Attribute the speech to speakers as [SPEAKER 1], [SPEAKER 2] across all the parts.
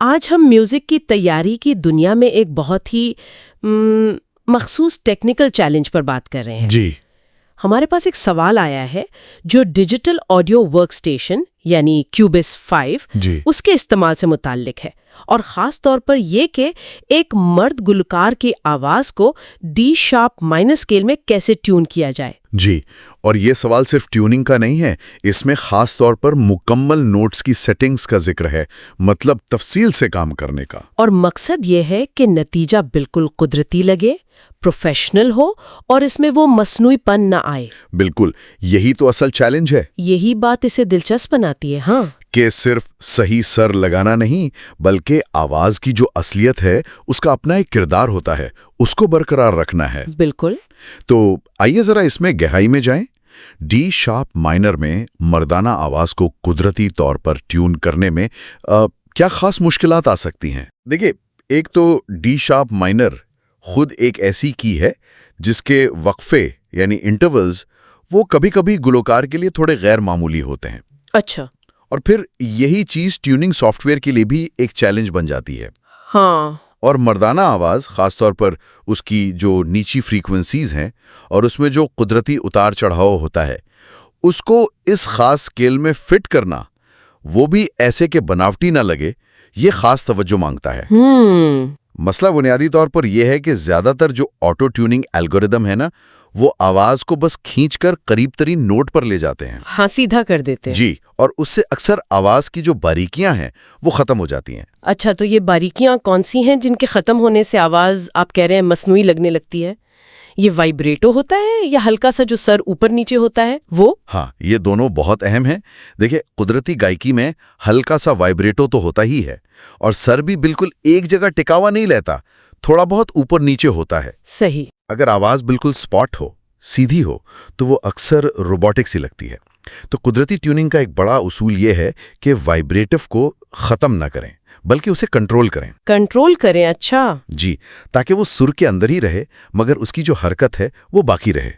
[SPEAKER 1] آج ہم میوزک کی تیاری کی دنیا میں ایک بہت ہی مخصوص ٹیکنیکل چیلنج پر بات کر رہے ہیں.
[SPEAKER 2] جی
[SPEAKER 1] ہمارے پاس ایک سوال آیا ہے جو ڈیجیٹل آڈیو ورک اسٹیشن یعنی کیوبس 5
[SPEAKER 2] جی
[SPEAKER 1] اس کے استعمال سے متعلق ہے، اور خاص طور پر یہ کہ ایک مرد گلوکار کی آواز کو ڈی شارپ مائنر اسکیل میں کیسے ٹیون کیا جائے.
[SPEAKER 2] جی اور یہ سوال صرف ٹیوننگ کا نہیں ہے، اس میں خاص طور پر مکمل نوٹس کی سیٹنگز کا ذکر ہے، مطلب تفصیل سے کام کرنے کا.
[SPEAKER 1] اور مقصد یہ ہے کہ نتیجہ بالکل قدرتی لگے، پروفیشنل ہو اور اس میں وہ مصنوعی پن نہ آئے.
[SPEAKER 2] بالکل، یہی تو اصل چیلنج ہے.
[SPEAKER 1] یہی بات اسے دلچسپ بناتی ہے. ہاں،
[SPEAKER 2] کہ صرف صحیح سر لگانا نہیں، بلکہ آواز کی جو اصلیت ہے اس کا اپنا ایک کردار ہوتا ہے، اس کو برقرار رکھنا ہے.
[SPEAKER 1] بالکل.
[SPEAKER 2] تو آئیے ذرا اس میں گہرائی میں جائیں. ڈی شارپ مائنر میں مردانہ آواز کو قدرتی طور پر ٹیون کرنے میں کیا خاص مشکلات آ سکتی ہیں؟ دیکھیں، ایک تو ڈی شارپ مائنر خود ایک ایسی کی ہے جس کے وقفے یعنی انٹرولز وہ کبھی کبھی گلوکار کے لیے تھوڑے غیر معمولی ہوتے ہیں.
[SPEAKER 1] اچھا.
[SPEAKER 2] اور پھر یہی چیز ٹیوننگ سافٹ ویئر کے لیے بھی ایک چیلنج بن جاتی ہے.
[SPEAKER 1] ہاں.
[SPEAKER 2] اور مردانہ آواز خاص طور پر اس کی جو نیچی فریکوینسیز ہیں اور اس میں جو قدرتی اتار چڑھاؤ ہوتا ہے، اس کو اس خاص اسکیل میں فٹ کرنا، وہ بھی ایسے کہ بناوٹی نہ لگے، یہ خاص توجہ مانگتا ہے. مسئلہ بنیادی طور پر یہ ہے کہ زیادہ تر جو آٹو ٹیوننگ الگوریدم ہے نا، وہ آواز کو بس کھینچ کر قریب ترین نوٹ پر لے جاتے ہیں.
[SPEAKER 1] ہاں، سیدھا کر دیتے ہیں.
[SPEAKER 2] جی، اور اس سے اکثر آواز کی جو باریکیاں ہیں وہ ختم ہو جاتی ہیں.
[SPEAKER 1] اچھا، تو یہ باریکیاں کون سی ہیں جن کے ختم ہونے سے آواز آپ کہہ رہے ہیں مصنوعی لگنے لگتی ہے؟ یہ وائبریٹو ہوتا ہے یا ہلکا سا جو سر اوپر نیچے ہوتا ہے وہ؟
[SPEAKER 2] ہاں، یہ دونوں بہت اہم ہیں. دیکھیں، قدرتی گائیکی میں ہلکا سا وائبریٹو تو ہوتا ہی ہے، اور سر بھی بالکل ایک جگہ ٹکا ہوا نہیں رہتا، تھوڑا بہت اوپر نیچے ہوتا ہے.
[SPEAKER 1] صحیح.
[SPEAKER 2] اگر آواز بالکل سپاٹ ہو، سیدھی ہو، تو وہ اکثر روبوٹک سی لگتی ہے. تو قدرتی ٹیوننگ کا ایک بڑا اصول یہ ہے کہ وائبریٹو کو ختم نہ کریں بلکہ اسے کنٹرول کریں.
[SPEAKER 1] کنٹرول کریں. اچھا.
[SPEAKER 2] جی، تاکہ وہ سر کے اندر ہی رہے مگر اس کی جو حرکت ہے وہ باقی رہے.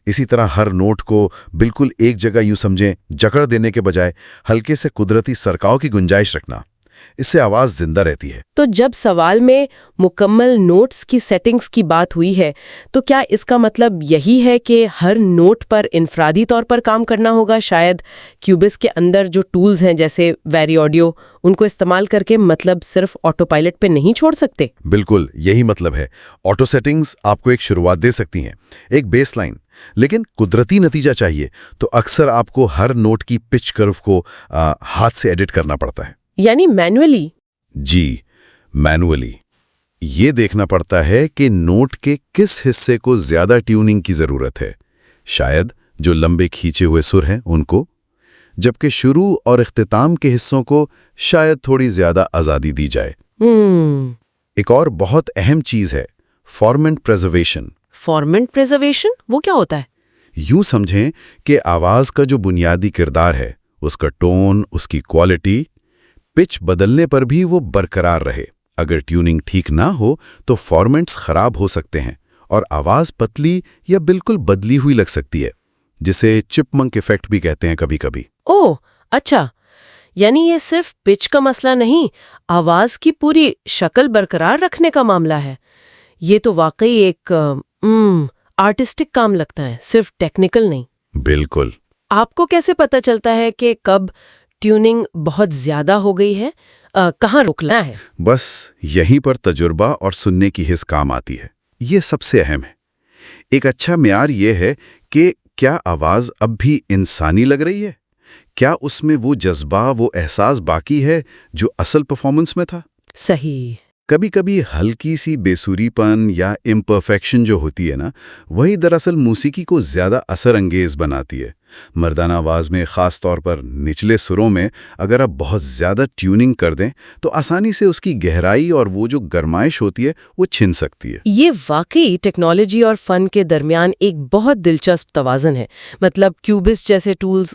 [SPEAKER 2] اسی طرح ہر نوٹ کو بالکل ایک جگہ یوں سمجھیں جکڑ دینے کے بجائے ہلکے سے قدرتی سرکاؤ کی گنجائش رکھنا، اس سے آواز زندہ رہتی ہے.
[SPEAKER 1] تو جب سوال میں مکمل نوٹس کی سیٹنگز کی بات ہوئی ہے تو کیا اس کا مطلب یہی ہے کہ ہر نوٹ پر انفرادی طور پر کام کرنا ہوگا؟ شاید کیوبس کے اندر جو ٹولز ہیں جیسے ویری آڈیو، ان کو استعمال کر کے مطلب صرف آٹو پائلٹ پہ نہیں چھوڑ سکتے؟
[SPEAKER 2] بالکل یہی مطلب ہے. آٹو سیٹنگز آپ کو ایک شروعات دے سکتی ہیں، ایک بیس لائن، لیکن قدرتی نتیجہ چاہیے تو اکثر آپ کو ہر نوٹ کی پچ کرو کو ہاتھ سے ایڈٹ کرنا پڑتا ہے.
[SPEAKER 1] یعنی مینولی؟
[SPEAKER 2] جی، مینولی. یہ دیکھنا پڑتا ہے کہ نوٹ کے کس حصے کو زیادہ ٹیوننگ کی ضرورت ہے. شاید جو لمبے کھینچے ہوئے سر ہیں ان کو، جبکہ شروع اور اختتام کے حصوں کو شاید تھوڑی زیادہ آزادی دی جائے. ایک اور بہت اہم چیز ہے فارمنٹ پریزرویشن.
[SPEAKER 1] فارمنٹ پریزرویشن وہ کیا ہوتا ہے؟
[SPEAKER 2] یوں سمجھیں کہ آواز کا جو بنیادی کردار ہے، اس کا ٹون، اس کی کوالٹی، پچ بدلنے پر بھی وہ برقرار رہے. اگر ٹیوننگ ٹھیک نہ ہو تو فارمنٹس خراب ہو سکتے ہیں اور آواز پتلی یا بالکل بدلی ہوئی لگ سکتی ہے، جسے چپ منک ایفیکٹ بھی کہتے ہیں کبھی کبھی.
[SPEAKER 1] اوہ اچھا، یعنی یہ صرف پچ کا مسئلہ نہیں، آواز کی پوری شکل برقرار رکھنے کا معاملہ ہے. یہ تو واقعی ایک آرٹسٹک کام لگتا ہے، صرف ٹیکنیکل نہیں.
[SPEAKER 2] بالکل.
[SPEAKER 1] آپ کو کیسے پتہ چلتا ہے کہ کب ٹیوننگ بہت زیادہ ہو گئی ہے، کہاں رکنا ہے؟
[SPEAKER 2] بس یہیں پر تجربہ اور سننے کی حس کام آتی ہے. یہ سب سے اہم ہے. ایک اچھا معیار یہ ہے کہ کیا آواز اب بھی انسانی لگ رہی ہے؟ کیا اس میں وہ جذبہ، وہ احساس باقی ہے جو اصل پرفارمنس میں تھا؟
[SPEAKER 1] صحیح.
[SPEAKER 2] کبھی کبھی ہلکی سی بے سوری پن یا امپرفیکشن جو ہوتی ہے نا، وہی دراصل موسیقی کو زیادہ اثر انگیز بناتی ہے. مردانہ آواز میں خاص طور پر نچلے سروں میں اگر آپ بہت زیادہ ٹیوننگ کر دیں تو آسانی سے اس کی گہرائی اور وہ جو گرمائش ہوتی ہے وہ چھن سکتی ہے.
[SPEAKER 1] یہ واقعی ٹیکنالوجی اور فن کے درمیان ایک بہت دلچسپ توازن ہے. مطلب کیوبس جیسے ٹولز